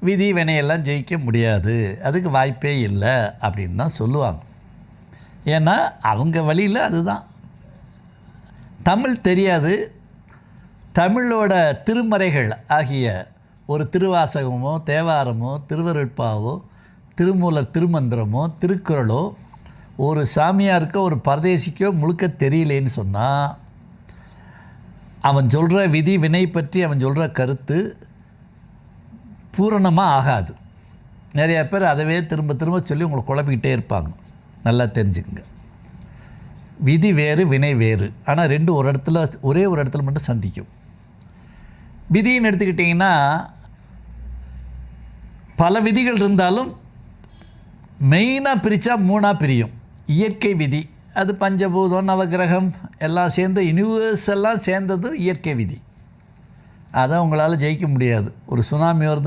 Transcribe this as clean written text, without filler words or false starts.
விதி வினையெல்லாம் ஜெயிக்க முடியாது, அதுக்கு வாய்ப்பே இல்லை அப்படின்னு தான் சொல்லுவாங்க. ஏன்னா அவங்க வழியில் அதுதான். தமிழ் தெரியாது, தமிழோட திருமறைகள் ஆகிய ஒரு திருவாசகமோ தேவாரமோ திருவருட்பாவோ திருமூலர் திருமந்திரமோ திருக்குறளோ ஒரு சாமியாருக்கோ ஒரு பரதேசிக்கோ முழுக்க தெரியலேன்னு சொன்னால் அவன் சொல்கிற விதி வினை பற்றி அவன் சொல்கிற கருத்து பூரணமாக ஆகாது. நிறையா பேர் அதவே திரும்ப திரும்ப சொல்லி உங்களை குழப்பிக்கிட்டே இருப்பாங்க. நல்லா தெரிஞ்சுக்குங்க, விதி வேறு வினை வேறு, ஆனால் ரெண்டு ஒரு இடத்துல ஒரே ஒரு இடத்துல மட்டும் சந்திக்கும். விதின்னு எடுத்துக்கிட்டிங்கன்னா பல விதிகள் இருந்தாலும் மெயினாக பிரித்தா மூணாக பிரியும். இயற்கை விதி, அது பஞ்சபூதம் நவகிரகம் எல்லாம் சேர்ந்து யூனிவர்ஸ் எல்லாம் சேர்ந்தது இயற்கை விதி. அதை உங்களால் ஜெயிக்க முடியாது. ஒரு சுனாமி வருது